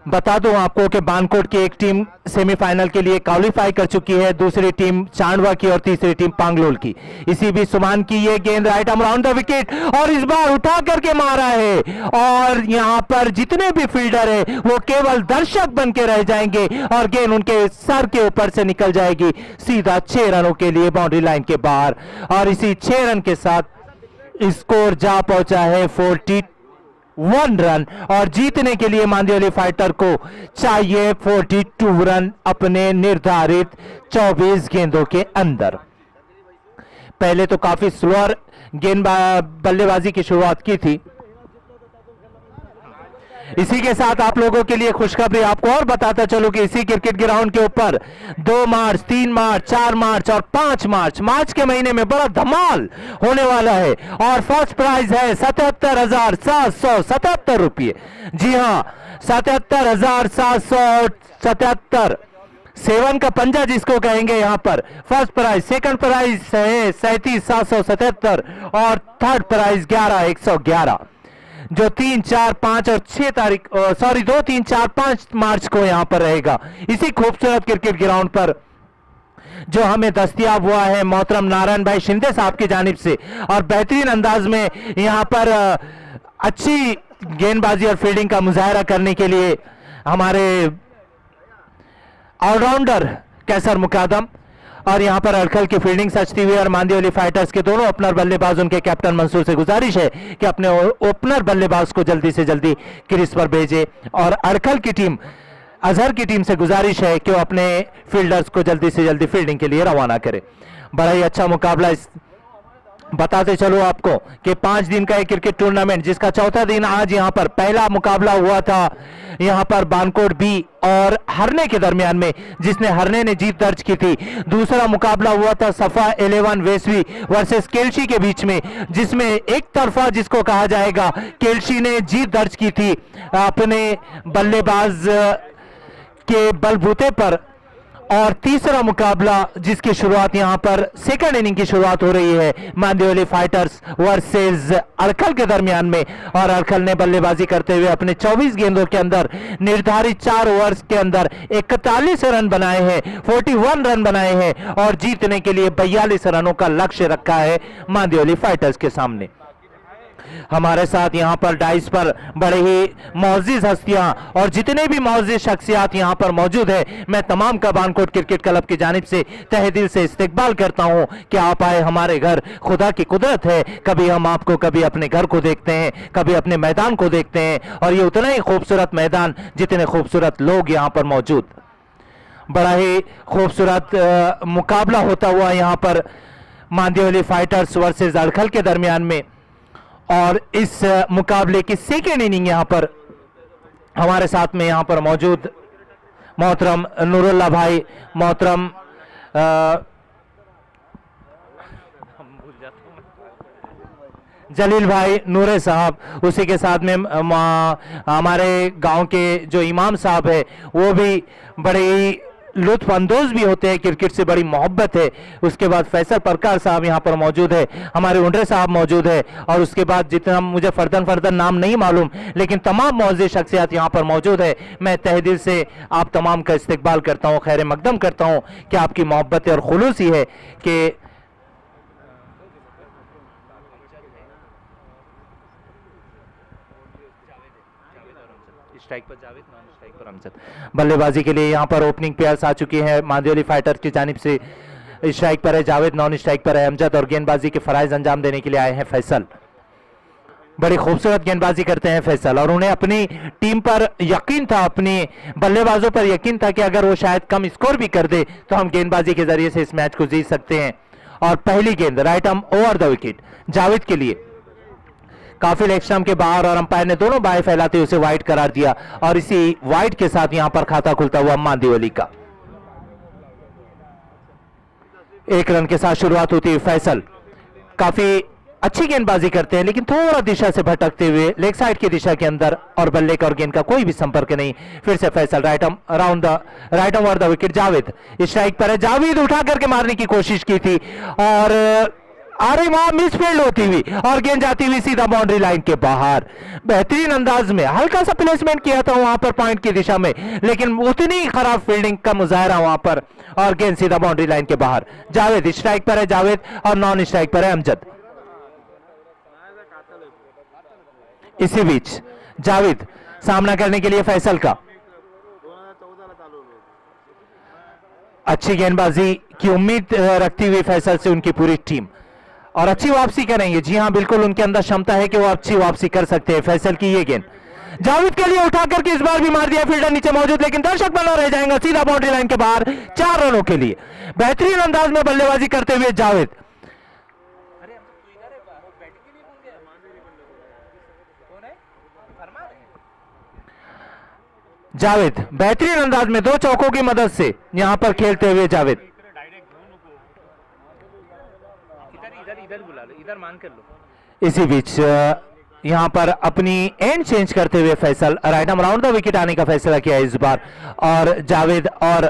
बता दूं आपको कि बानकोट की एक टीम सेमीफाइनल के लिए क्वालिफाई कर चुकी है, दूसरी टीम चांडवा की और तीसरी टीम पांगलोल की। इसी बीच सुभान की ये गेंद right arm round the wicket, और इस बार उठा करके मारा है, और यहां पर जितने भी फील्डर है वो केवल दर्शक बन के रह जाएंगे, और गेंद उनके सर के ऊपर से निकल जाएगी सीधा 6 रनों के लिए बाउंड्री लाइन के बाहर। और इसी 6 रन के साथ स्कोर जा पहुंचा है 41 रन, और जीतने के लिए मांदेली फाइटर को चाहिए 42 रन अपने निर्धारित 24 गेंदों के अंदर। पहले तो काफी स्लोअर बल्लेबाजी की शुरुआत की थी। इसी के साथ आप लोगों के लिए खुशखबरी आपको और बताता चलूं कि इसी क्रिकेट ग्राउंड के ऊपर 2 मार्च, 3 मार्च, 4 मार्च और 5 मार्च के महीने में बड़ा धमाल होने वाला है, और फर्स्ट प्राइज है 77,777 रुपये। जी हां, 77,777, 7 का पंजा जिसको कहेंगे यहां पर। फर्स्ट प्राइज, सेकंड प्राइज है 37,777 और थर्ड प्राइज 11,111, जो 3, 4, 5 और 6 तारीख 2, 3, 4, 5 मार्च को यहां पर रहेगा इसी खूबसूरत क्रिकेट ग्राउंड पर, जो हमें दस्तयाब हुआ है मोहतरम नारायण भाई शिंदे साहब की जानिब से। और बेहतरीन अंदाज में यहां पर अच्छी गेंदबाजी और फील्डिंग का मुजाहरा करने के लिए हमारे ऑलराउंडर कैसर मुकादम, और यहां पर अड़खल की फील्डिंग सचती हुई, और मांदेली फाइटर्स के दोनों ओपनर बल्लेबाज, उनके कैप्टन मंसूर से गुजारिश है कि अपने ओपनर बल्लेबाज को जल्दी से जल्दी क्रीज पर भेजे, और अड़खल की टीम अजहर की टीम से गुजारिश है कि वो अपने फील्डर्स को जल्दी से जल्दी फील्डिंग के लिए रवाना करे। बड़ा ही अच्छा मुकाबला बताते चलो आपको कि 5 दिन का एक क्रिकेट टूर्नामेंट, जिसका चौथा दिन आज यहां पर पहला मुकाबला हुआ था यहां पर बानकोट बी और हरने के दरमियान में, जिसने हरने ने जीत दर्ज की थी। दूसरा मुकाबला हुआ था सफा 11 वेसवी वर्सेस केल्शी के बीच में, जिसमें एक तरफा जिसको कहा जाएगा केल्शी ने जीत दर्ज की थी अपने बल्लेबाज के बलबूते पर। और तीसरा मुकाबला जिसकी शुरुआत यहां पर सेकंड इनिंग की शुरुआत हो रही है मांदेली फाइटर्स वर्सेस अड़खल के दरमियान में, और अड़खल ने बल्लेबाजी करते हुए अपने 24 गेंदों के अंदर निर्धारित 4 ओवर्स के अंदर 41 रन बनाए हैं, 41 रन बनाए हैं, और जीतने के लिए 42 रनों का लक्ष्य रखा है मांदेली फाइटर्स के सामने। हमारे साथ यहां पर डाइस पर बड़े ही मौजूद हस्तियां और जितने भी मौजूद शख्सियात यहां पर मौजूद है, मैं तमाम का बानकोट क्रिकेट क्लब की जानिब से तहे दिल से इस्तकबाल करता हूं कि आप आए हमारे घर। खुदा की कुदरत है, कभी हम आपको कभी अपने घर को देखते हैं, कभी अपने मैदान को देखते हैं, और ये उतना ही खूबसूरत मैदान जितने खूबसूरत लोग यहां पर मौजूद। बड़ा ही खूबसूरत मुकाबला होता हुआ यहां पर मांदेली फाइटर्स वर्सेस अड़खल के दरमियान में, और इस मुकाबले की सेकेंड इनिंग यहां पर हमारे साथ में यहां पर मौजूद मोहतरम नूरुल्लाह भाई, मोहतरम जलील भाई नूरे साहब, उसी के साथ में हमारे गांव के जो इमाम साहब है वो भी बड़े ही लुत्फानंदोज भी होते हैं, क्रिकेट से बड़ी मोहब्बत है। उसके बाद फैसल परकार साहब यहाँ पर मौजूद है, हमारे उंडरे साहब मौजूद है, और उसके बाद जितना मुझे फर्दन नाम नहीं मालूम, लेकिन तमाम मौजूद शख्सियत यहाँ पर मौजूद है। मैं तहे दिल से आप तमाम का इस्तकबाल करता हूँ, खैर मकदम करता हूँ कि आपकी मोहब्बत और खुलूस ही है कि स्ट्राइक पर जावेद, नॉन स्ट्राइक पर अमजद। बल्लेबाजी के लिए यहाँ पर ओपनिंग प्लेयर्स आ चुके हैं मांदियोली फाइटर की जानिब से। स्ट्राइक पर है जावेद, नॉन स्ट्राइक पर है अमजद, और गेंदबाजी के फराइज अंजाम देने के लिए आए हैं फैसल। बड़ी खूबसूरत गेंदबाजी करते हैं फैसल, और उन्हें अपनी टीम पर यकीन था, अपने बल्लेबाजों पर यकीन था कि अगर वो शायद कम स्कोर भी कर दे तो हम गेंदबाजी के जरिए से इस मैच को जीत सकते हैं। और पहली गेंद right arm over the wicket Javed के लिए, काफी लेग स्टंप के बाहर, और अंपायर ने दोनों बाएं फैलाते उसे वाइड करार दिया, और इसी वाइड के साथ यहां पर खाता खुलता हुआ मांदियोली का। 1 रन के साथ शुरुआत होती है। फैसल काफी अच्छी गेंदबाजी करते हैं, लेकिन थोड़ा दिशा से भटकते हुए लेग साइड की दिशा के अंदर, और बल्ले का और गेंद का कोई भी संपर्क नहीं। फिर से Faisal right arm around the right arm over the wicket. Javed strike पर है, जावेद उठा करके मारने की कोशिश की थी, और अरे वहां मिसफील्ड होती हुई और गेंद जाती हुई सीधा बाउंड्री लाइन के बाहर। बेहतरीन अंदाज में हल्का सा प्लेसमेंट किया था वहां पर पॉइंट की दिशा में, लेकिन उतनी खराब फील्डिंग का मुजाहरा वहां पर, और गेंद सीधा बाउंड्री लाइन के बाहर। जावेद स्ट्राइक पर है जावेद, और नॉन स्ट्राइक पर है अमजद। इसी बीच जावेद सामना करने के लिए फैसल का। अच्छी गेंदबाजी की उम्मीद रखती हुई फैसल से उनकी पूरी टीम, और अच्छी वापसी करेंगे। जी हां, बिल्कुल उनके अंदर क्षमता है कि वो अच्छी वापसी कर सकते हैं। फैसल की ये गेंद जावेद के लिए उठा करके इस बार भी मार दिया, फील्डर नीचे मौजूद, लेकिन दर्शक बना रह जाएगा सीधा बाउंड्री लाइन के बाहर 4 रनों के लिए। बेहतरीन अंदाज में बल्लेबाजी करते हुए जावेद। जावेद बेहतरीन अंदाज में 2 चौकों की मदद से यहां पर खेलते हुए जावेद। इधर बुला लो, इधर मान कर लो। इसी बीच यहां पर अपनी एंड चेंज करते हुए Faisal right arm round the wicket आने का फैसला किया इस बार, और जावेद और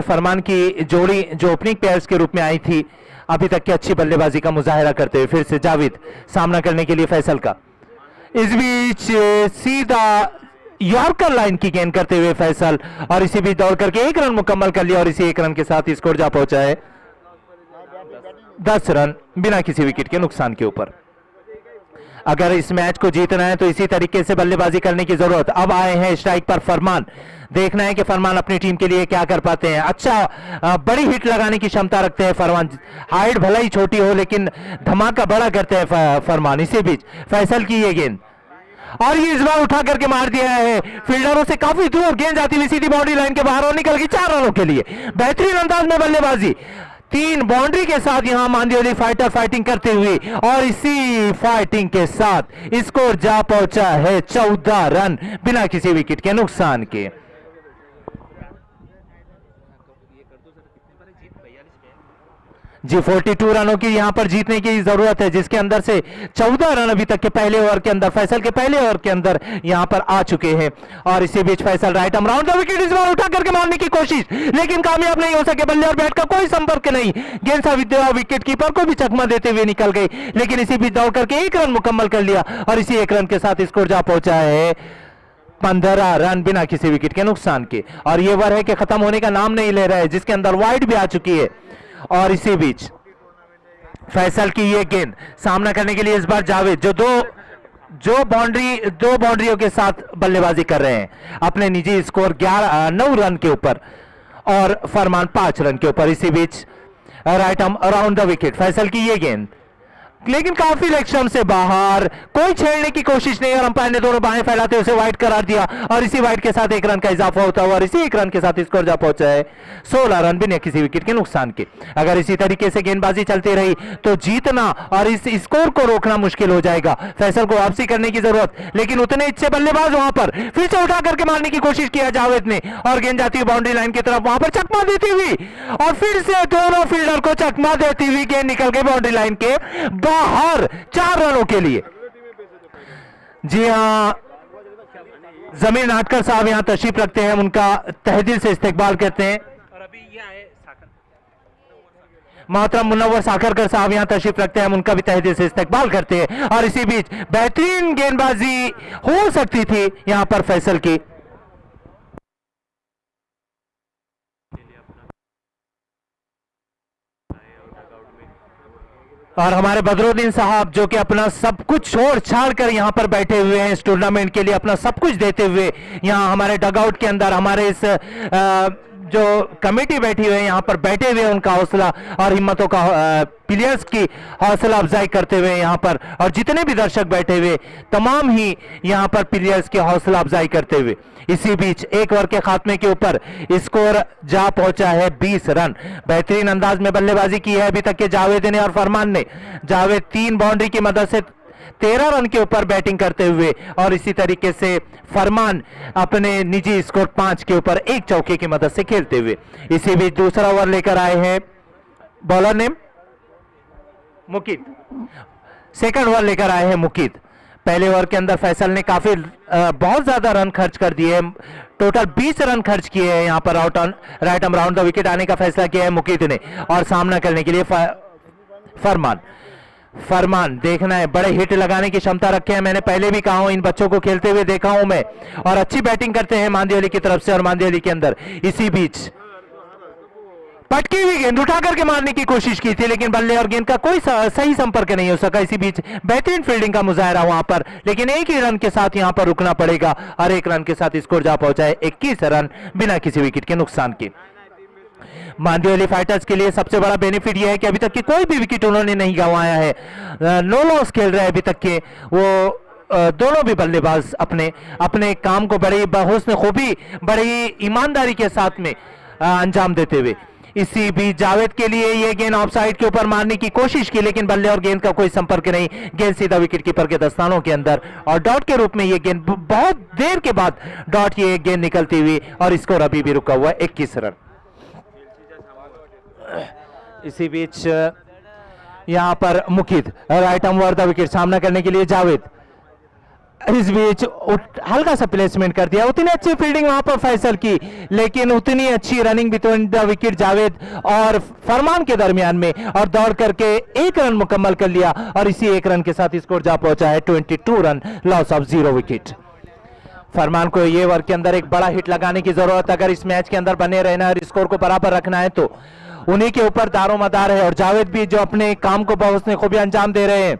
फरमान की जोड़ी जो ओपनिंग प्लेयर्स के रूप में आई थी, अभी तक की अच्छी बल्लेबाजी का मुजाहिरा करते हुए फिर से जावेद सामना करने के लिए फैसल का। इस बीच सीधा यॉर्कर लाइन की गेंद करते हुए फैसल, और इसी बीच दौड़ करके 1 रन मुकम्मल कर लिया, और इसी 1 रन के साथ स्कोर जा पहुंचा है 10 रन बिना किसी विकेट के नुकसान के ऊपर। अगर इस मैच को जीतना है तो इसी तरीके से बल्लेबाजी करने की जरूरत। अब आए हैं स्ट्राइक पर फरमान, देखना है कि फरमान अपनी टीम के लिए क्या कर पाते हैं। अच्छा बड़ी हिट लगाने की क्षमता रखते हैं फरमान, हाइट भला ही छोटी हो लेकिन धमाका बड़ा करते हैं फरमान। इसी बीच फैसल की ये गेंद, और ये इस बार उठा करके मार दिया है, फील्डरों से काफी दूर गेंद जाती हुई सीधी बाउंड्री लाइन के बाहर और निकल गई 4 रनों के लिए। बेहतरीन अंदाज में बल्लेबाजी, 3 बाउंड्री के साथ यहां मांदियोली फाइटर फाइटिंग करते हुए, और इसी फाइटिंग के साथ स्कोर जा पहुंचा है 14 रन बिना किसी विकेट के नुकसान के। जी 42 रनों की यहां पर जीतने की जरूरत है, जिसके अंदर से 14 रन अभी तक के पहले ओवर के अंदर, फैसल के पहले ओवर के अंदर यहां पर आ चुके हैं। और इसी बीच Faisal right arm round the wicket इस बार उठा करके मारने की कोशिश, लेकिन कामयाब नहीं हो सके। बल्ले और बैट का कोई संपर्क नहीं, गेंद सा विकेट कीपर को भी चकमा देते हुए निकल गई, लेकिन इसी बीच दौड़ करके 1 रन मुकम्मल कर लिया, और इसी 1 रन के साथ स्कोर जा पहुंचा है 15 रन बिना किसी विकेट के नुकसान के। और ये ओवर है कि खत्म होने का नाम नहीं ले रहा है, जिसके अंदर वाइड भी आ चुकी है। और इसी बीच फैसल की ये गेंद सामना करने के लिए इस बार जावेद, जो दो बाउंड्रियों के साथ बल्लेबाजी कर रहे हैं, अपने निजी स्कोर 9 रन के ऊपर, और फरमान 5 रन के ऊपर। इसी बीच right arm around the wicket Faisal की ये गेंद, लेकिन काफी लेग स्टंप से बाहर, कोई छेड़ने की कोशिश नहीं, और अंपायर ने दोनों बाहें फैलाते उसे वाइड करार दिया, और इसी वाइड के साथ 1 रन का इजाफा होता हुआ, और इसी 1 रन के साथ स्कोर जा पहुंचा है 16 रन बिना किसी विकेट के नुकसान के। अगर इसी तरीके से गेंदबाजी चलती रही तो जीतना और इस स्कोर को रोकना मुश्किल हो जाएगा। फैसल को वापसी करने की जरूरत, लेकिन उतने अच्छे बल्लेबाज वहां पर फिर से उठा करके मारने की कोशिश किया जावेद ने, और गेंद जाती हुई बाउंड्री लाइन की तरफ, वहां पर चकमा देती हुई, और फिर से दोनों फील्डर को चकमा देती हुई गेंद निकल गई बाउंड्री लाइन के बाहर 4 रनों के लिए। जी हां, जमीर नाटकर साहब यहाँ तशरीफ रखते हैं, उनका तहे दिल से इस्तकबाल करते हैं। और अभी ये आए मोहतरम मुनव्वर साखरकर साहब यहाँ तशरीफ रखते हैं, उनका भी तहे दिल से इस्तकबाल करते हैं। और इसी बीच बेहतरीन गेंदबाजी हो सकती थी यहाँ पर फैसल की। और हमारे बदरुद्दीन साहब जो कि अपना सब कुछ छोड़ छाड़ कर यहाँ पर बैठे हुए हैं, इस टूर्नामेंट के लिए अपना सब कुछ देते हुए यहाँ हमारे डगआउट के अंदर, हमारे इस जो कमेटी बैठी हुई है यहाँ पर बैठे हुए, उनका हौसला और हिम्मतों का प्लेयर्स की हौसला अफजाई करते हुए यहाँ पर, और जितने भी दर्शक बैठे हुए तमाम ही यहाँ पर प्लेयर्स की हौसला अफजाई करते हुए। इसी बीच एक ओवर के खात्मे के ऊपर स्कोर जा पहुंचा है 20 रन। बेहतरीन अंदाज में बल्लेबाजी की है अभी तक के जावेद ने और फरमान ने। जावेद 3 बाउंड्री की मदद से 13 रन के ऊपर बैटिंग करते हुए, और इसी तरीके से फरमान अपने निजी स्कोर 5 के ऊपर 1 चौके की मदद से खेलते हुए। इसी बीच दूसरा ओवर लेकर आए हैं bowler name Muqeed, second over लेकर आए हैं मुकीद। पहले ओवर के अंदर फैसल ने काफी बहुत ज्यादा रन खर्च कर दिए, टोटल 20 रन खर्च किए हैं यहाँ पर out on right arm round the wicket आने का फैसला किया है मुकीद ने, और सामना करने के लिए फरमान देखना है, बड़े हिट लगाने की क्षमता रखे हैं। मैंने पहले भी कहा हूं, इन बच्चों को खेलते हुए देखा हूं मैं, और अच्छी बैटिंग करते हैं मांदेली की तरफ से और मांदेली के अंदर। इसी बीच पटकी हुई गेंद उठा करके मारने की कोशिश की थी, लेकिन बल्ले और गेंद का कोई सही संपर्क नहीं हो सका। इसी बीच बेहतरीन फील्डिंग का मुजाहरा वहां पर, लेकिन एक ही रन के साथ यहां पर रुकना पड़ेगा, और 1 रन के साथ स्कोर जा पहुंचा है 21 रन बिना किसी विकेट के नुकसान के। मांदेली फाइटर्स के लिए सबसे बड़ा बेनिफिट यह है कि अभी तक की कोई भी विकेट उन्होंने नहीं गंवाया है, नो लॉस खेल रहे हैं अभी तक के वो दोनों भी बल्लेबाज अपने काम को बड़ी हुस्न खूबी, बड़ी ईमानदारी के साथ में अंजाम देते हुए। इसी बीच जावेद के लिए ये गेंद ऑफसाइड के ऊपर मारने की कोशिश की, लेकिन बल्ले और गेंद का कोई संपर्क नहीं, गेंद सीधा विकेट कीपर के दस्तानों के अंदर, और डॉट के रूप में ये गेंद बहुत देर के बाद डॉट ये गेंद निकलती हुई, और स्कोर अभी भी रुका हुआ है 21 रन। इसी बीच यहां पर Muqeed right arm over the wicket, सामना करने के लिए जावेद। इस बीच हल्का सा प्लेसमेंट कर दिया, उतनी अच्छी फील्डिंग वहां पर फैसल की, लेकिन उतनी अच्छी running between the wicket Javed और फरमान के दरमियान में, और दौड़ करके 1 रन मुकम्मल कर लिया, और इसी 1 रन के साथ स्कोर जा पहुंचा है 22 रन, लॉस ऑफ 0 विकेट। फरमान को ये ओवर के अंदर एक बड़ा हिट लगाने की जरूरत, अगर इस मैच के अंदर बने रहना और स्कोर को बराबर रखना है तो उन्हीं के ऊपर दारोमदार है, और जावेद भी जो अपने काम को बहुत खूबी अंजाम दे रहे हैं।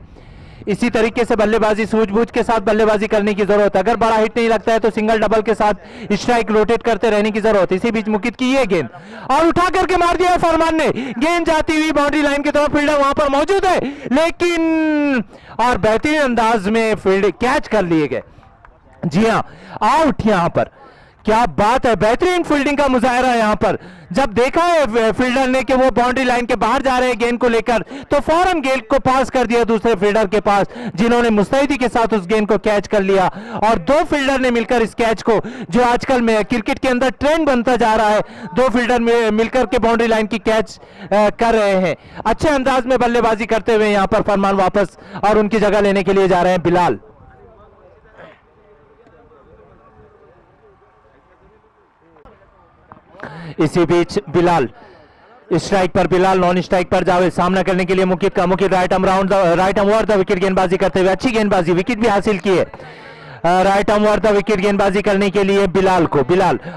इसी तरीके से बल्लेबाजी सूझबूझ के साथ बल्लेबाजी करने की जरूरत है, अगर बड़ा हिट नहीं लगता है तो सिंगल डबल के साथ स्ट्राइक रोटेट करते रहने की जरूरत है। इसी बीच मुकीद की ये गेंद और उठा करके मार दिया फरमान ने, गेंद जाती हुई बाउंड्री लाइन की तरफ, फील्डर वहां पर मौजूद है, लेकिन और बेहतरीन अंदाज में फील्ड कैच कर लिए गए। जी हाँ, आउट यहां पर, क्या बात है, बेहतरीन फील्डिंग का मुजाहरा यहां पर। जब देखा है फील्डर ने कि वो बाउंड्री लाइन के बाहर जा रहे हैं गेंद को लेकर, तो फौरन गेंद को पास कर दिया दूसरे फील्डर के पास, जिन्होंने मुस्तैदी के साथ उस गेंद को कैच कर लिया, और 2 फील्डर ने मिलकर इस कैच को, जो आजकल में क्रिकेट के अंदर ट्रेंड बनता जा रहा है, 2 फील्डर मिलकर के बाउंड्री लाइन की कैच कर रहे हैं। अच्छे अंदाज में बल्लेबाजी करते हुए यहां पर फरमान वापस, और उनकी जगह लेने के लिए जा रहे हैं बिलाल। इसी बीच बिलाल स्ट्राइक पर, बिलाल नॉन स्ट्राइक पर जावेद, सामना करने के लिए मुकीद का, Muqeed right arm over the wicket गेंदबाजी करते हुए, अच्छी गेंदबाजी, विकेट भी हासिल की है। Right arm over the wicket गेंदबाजी करने के लिए बिलाल,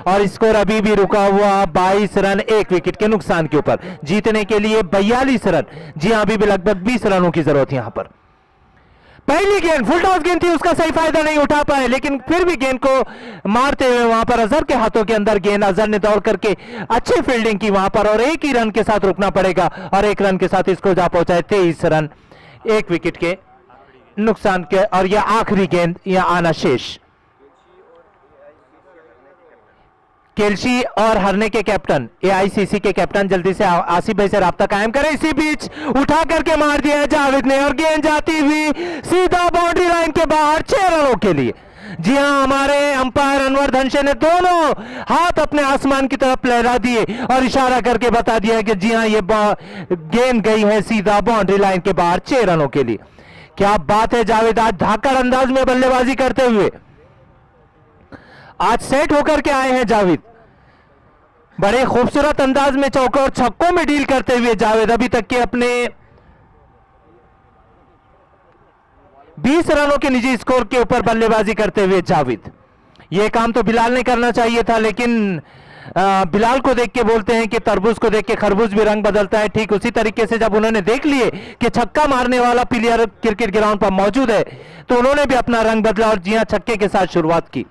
और स्कोर अभी भी रुका हुआ 22 रन 1 विकेट के नुकसान के ऊपर, जीतने के लिए 42 रन। जी हां, अभी भी लगभग 20 रनों की जरूरत है यहां पर। पहली गेंद फुल टॉस गेंद थी, उसका सही फायदा नहीं उठा पाए, लेकिन फिर भी गेंद को मारते हुए वहां पर अजहर के हाथों के अंदर गेंद, अजहर ने दौड़ करके अच्छी फील्डिंग की वहां पर, और 1 ही रन के साथ रुकना पड़ेगा, और 1 रन के साथ इसको जा पहुंचा है 23 रन 1 विकेट के नुकसान के, और यह आखिरी गेंद यह आना शेष। केल्सी और हरने के कैप्टन, एआईसीसी के कैप्टन जल्दी से आसिफ भाई से राब्ता कायम करें। इसी बीच उठा करके मार दिया है जावेद ने, और गेंद जाती हुई सीधा बाउंड्री लाइन के बाहर 6 रनों के लिए। जी हां, हमारे अंपायर अनवर धनशे ने दोनों हाथ अपने आसमान की तरफ लहरा दिए और इशारा करके बता दिया कि जी हां, ये गेंद गई है सीधा बाउंड्री लाइन के बाहर 6 रनों के लिए। क्या बात है, जावेद आज धाकड़ अंदाज में बल्लेबाजी करते हुए आज सेट होकर के आए हैं जावेद, बड़े खूबसूरत अंदाज में चौकों और छक्कों में डील करते हुए जावेद अभी तक के अपने 20 रनों के निजी स्कोर के ऊपर बल्लेबाजी करते हुए जावेद। यह काम तो बिलाल ने करना चाहिए था, लेकिन बिलाल को देख के बोलते हैं कि तरबूज को देख के खरबूज भी रंग बदलता है। ठीक उसी तरीके से जब उन्होंने देख लिए कि छक्का मारने वाला प्लेयर क्रिकेट ग्राउंड पर मौजूद है, तो उन्होंने भी अपना रंग बदला और जी हां, छक्के के साथ शुरुआत की।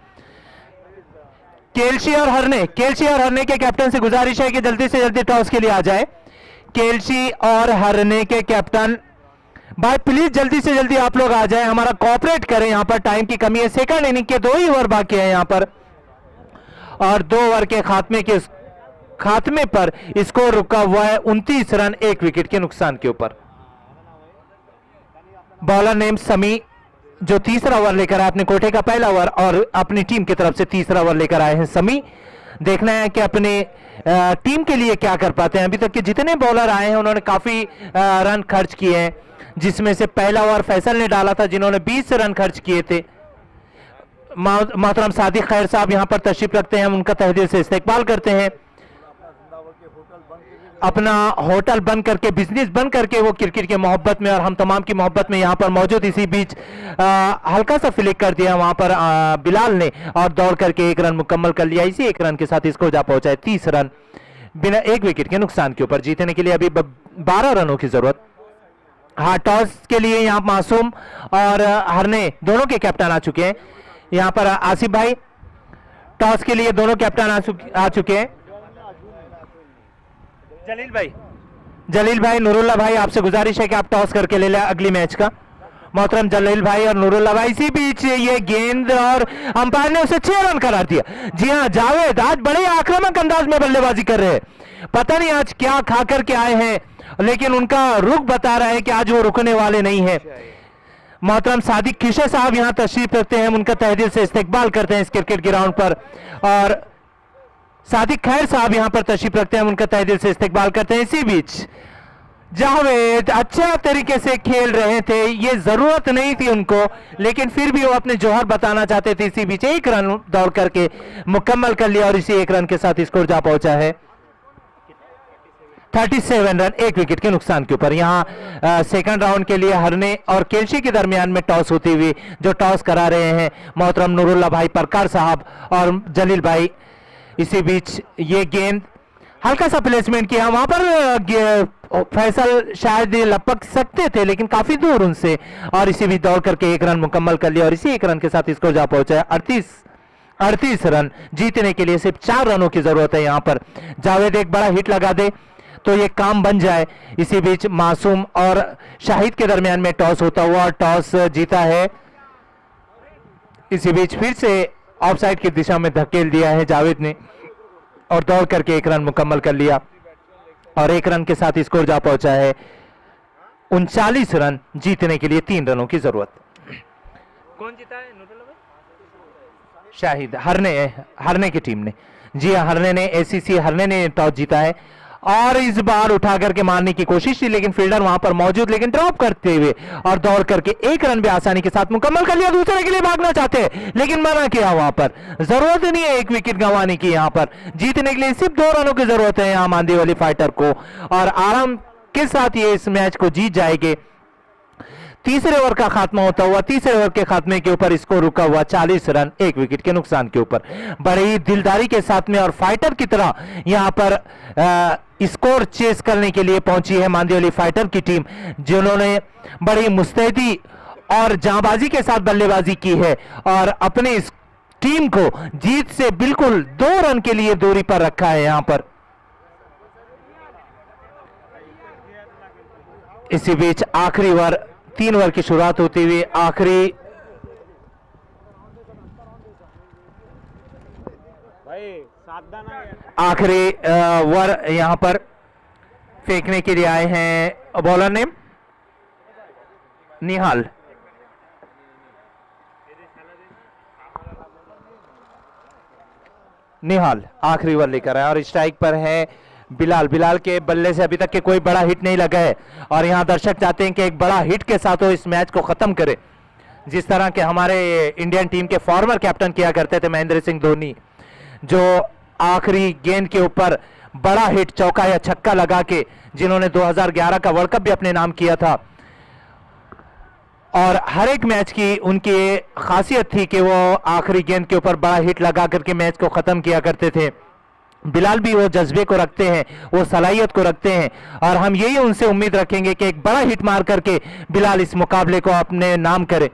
केल्सी और हरने के कैप्टन से गुजारिश है कि जल्दी से जल्दी टॉस के लिए आ जाए। केल्सी और हरने के कैप्टन भाई प्लीज जल्दी से जल्दी आप लोग आ जाएं, हमारा कोऑपरेट करें। यहां पर टाइम की कमी है, सेकंड इनिंग के 2 ही ओवर बाकी है यहां पर, और 2 ओवर के खात्मे पर स्कोर रुका हुआ है 29 रन 1 विकेट के नुकसान के ऊपर। बॉलर नेम समी जो तीसरा ओवर लेकर आए, अपने कोटे का पहला ओवर और अपनी टीम की तरफ से तीसरा ओवर लेकर आए हैं समी। देखना है कि अपने टीम के लिए क्या कर पाते हैं। अभी तक के जितने बॉलर आए हैं उन्होंने काफी रन खर्च किए हैं, जिसमें से पहला ओवर फैसल ने डाला था जिन्होंने 20 रन खर्च किए थे। मोहतरम सादिक खैर साहब यहां पर तशरीफ रखते हैं, हम उनका तहे दिल से इस्तकबाल करते हैं। अपना होटल बंद करके, बिजनेस बंद करके वो क्रिकेट की मोहब्बत में और हम तमाम की मोहब्बत में यहां पर मौजूद। इसी बीच हल्का सा फ्लिक कर दिया वहां पर बिलाल ने और दौड़ करके 1 रन मुकम्मल कर लिया। इसी 1 रन के साथ इसको जा पहुंचा है 30 रन बिना 1 विकेट के नुकसान के ऊपर। जीतने के लिए अभी 12 रनों की जरूरत। हाँ, टॉस के लिए यहां मासूम और हरने दोनों के कैप्टन आ चुके हैं। यहां पर आसिफ भाई टॉस के लिए दोनों कैप्टन आ चुके हैं। जलील भाई नूरुल्लाह भाई आपसे गुजारिश है कि आप टॉस करके ले लें अगली मैच का। मोहतरम जलील भाई और नूरुल्लाह भाई, इसी बीच ये गेंद और अंपायर ने उसे 6 रन करार दिया। जी हां, जावेद आज बड़े आक्रामक अंदाज में बल्लेबाजी कर रहे हैं। पता नहीं आज क्या खा करके आए हैं, लेकिन उनका रुख बता रहा है कि आज वो रुकने वाले नहीं है। मोहतरम सादिक खिशे साहब यहां तशरीफ रखते हैं, उनका तहे दिल से इस्तकबाल करते हैं इस क्रिकेट ग्राउंड पर। और सादिक खैर साहब यहां पर तशरीफ रखते हैं, उनका तहे दिल से इस्तकबाल करते हैं। इसी बीच जावेद अच्छा तरीके से खेल रहे थे, ये जरूरत नहीं थी उनको, लेकिन फिर भी वो अपने जौहर बताना चाहते थे। इसी बीच 1 रन दौड़ करके मुकम्मल कर लिया और इसी 1 रन के साथ स्कोर जा पहुंचा है 37 रन 1 विकेट के नुकसान के ऊपर। यहां सेकंड राउंड के लिए हरने और केल्सी के दरमियान में टॉस होती हुई जो टॉस करा रहे हैं मोहतरम नूरुल्लाह भाई परकार साहब और जलील भाई। इसी बीच ये गेंद हल्का सा प्लेसमेंट किया, वहां पर फैसल शायद लपक सकते थे लेकिन काफी दूर उनसे, और इसी बीच दौड़ करके 1 रन मुकम्मल कर लिया और इसी 1 रन के साथ इसको जा पहुंचा है 38 रन। जीतने के लिए सिर्फ 4 रनों की जरूरत है। यहां पर जावेद एक बड़ा हिट लगा दे तो ये काम बन जाए। इसी बीच मासूम और शाहिद के दरमियान में टॉस होता हुआ टॉस जीता है। इसी बीच फिर से ऑफसाइड की दिशा में धकेल दिया है जावेद ने और दौड़ करके 1 रन मुकम्मल कर लिया और 1 रन के साथ स्कोर जा पहुंचा है 39 रन। जीतने के लिए 3 रनों की जरूरत। कौन जीता है? शाहिद, हरने की टीम ने। जी हाँ, हरने ने, एसीसी हरने ने टॉस जीता है और इस बार उठा करके मारने की कोशिश की, लेकिन फील्डर वहां पर मौजूद, लेकिन ड्रॉप करते हुए और दौड़ करके 1 रन भी आसानी के साथ मुकम्मल कर लिया। दूसरे के लिए भागना चाहते हैं लेकिन मना किया, वहां पर जरूरत नहीं है 1 विकेट गंवाने की। यहां पर जीतने के लिए सिर्फ 2 रनों की जरूरत है यहां मांदी वाली फाइटर को, और आराम के साथ ये इस मैच को जीत जाएंगे। तीसरे ओवर का खात्मा होता हुआ, तीसरे ओवर के खात्मे के ऊपर इसको रुका हुआ 40 रन 1 विकेट के नुकसान के ऊपर। बड़ी ही दिलदारी के साथ में और फाइटर की तरह यहां पर स्कोर चेस करने के लिए पहुंची है मांदी फाइटर की टीम, जिन्होंने बड़ी मुस्तैदी और जांबाजी के साथ बल्लेबाजी की है और अपने इस टीम को जीत से बिल्कुल 2 रन के लिए दूरी पर रखा है। यहां पर इसी बीच आखिरी ओवर, 3 ओवर की शुरुआत होती हुई आखिरी ओवर यहां पर फेंकने के लिए आए हैं बॉलर नेम निहाल। आखिरी ओवर लेकर आए और स्ट्राइक पर है बिलाल के बल्ले से अभी तक के कोई बड़ा हिट नहीं लगा है और यहां दर्शक चाहते हैं कि एक बड़ा हिट के साथ वो इस मैच को खत्म करे। जिस तरह के हमारे इंडियन टीम के फॉर्मर कैप्टन किया करते थे महेंद्र सिंह धोनी, जो आखिरी गेंद के ऊपर बड़ा हिट चौका या छक्का लगा के, जिन्होंने 2011 का वर्ल्ड कप भी अपने नाम किया था। और हर एक मैच की उनकी खासियत थी कि वो आखिरी गेंद के ऊपर बड़ा हिट लगा करके मैच को खत्म किया करते थे। बिलाल भी वो जज्बे को रखते हैं, वो सलाहियत को रखते हैं, और हम यही उनसे उम्मीद रखेंगे कि एक बड़ा हिट मार करके बिलाल इस मुकाबले को अपने नाम करे।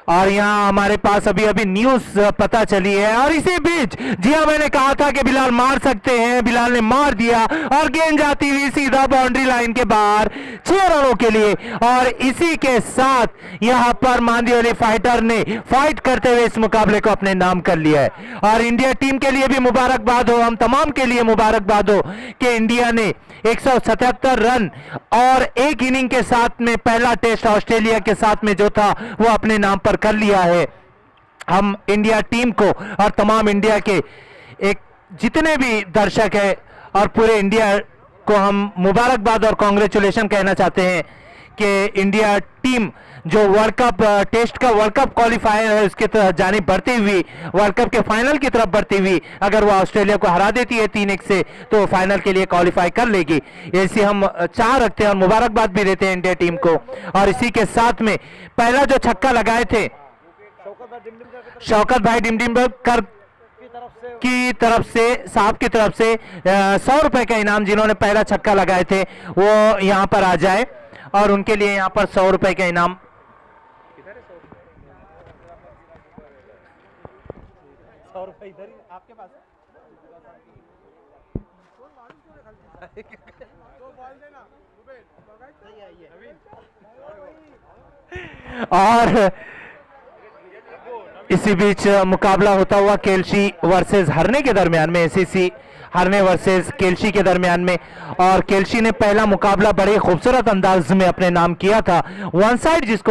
और यहाँ हमारे पास अभी अभी न्यूज पता चली है, और इसी बीच जी हाँ, मैंने कहा था कि बिलाल मार सकते हैं, बिलाल ने मार दिया और गेंद जाती हुई सीधा बाउंड्री लाइन के बाहर 6 रनों के लिए। और इसी के साथ यहाँ पर मांदीवाली फाइटर ने फाइट करते हुए इस मुकाबले को अपने नाम कर लिया है। और इंडिया टीम के लिए भी मुबारकबाद हो, हम तमाम के लिए मुबारकबाद हो कि इंडिया ने 177 रन और एक इनिंग के साथ में पहला टेस्ट ऑस्ट्रेलिया के साथ में जो था वो अपने नाम पर कर लिया है। हम इंडिया टीम को और तमाम इंडिया के एक जितने भी दर्शक है और पूरे इंडिया को हम मुबारकबाद और कांग्रेचुलेशन कहना चाहते हैं कि इंडिया टीम जो वर्ल्ड कप टेस्ट का वर्ल्ड कप क्वालिफायर है उसके तरफ जाने बढ़ती हुई, वर्ल्ड कप के फाइनल की तरफ बढ़ती हुई, अगर वो ऑस्ट्रेलिया को हरा देती है 3-1 से तो फाइनल के लिए क्वालिफाई कर लेगी। ऐसी हम चाह रखते हैं और मुबारकबाद भी देते हैं इंडिया टीम को। और इसी के साथ में पहला जो छक्का लगाए थे शौकत भाई डिमडिमकर की तरफ से, साहब की तरफ से 100 रुपए का इनाम, जिन्होंने पहला छक्का लगाए थे वो यहाँ पर आ जाए और उनके लिए यहाँ पर 100 रुपए का इनाम। आपके पास और इसी बीच मुकाबला होता हुआ केल्सी वर्सेस हरने के दरमियान में, एसीसी हरने वर्सेस केल्सी के दरमियान में। और केल्सी ने पहला मुकाबला बड़े खूबसूरत अंदाज में अपने नाम किया था, वन साइड जिसको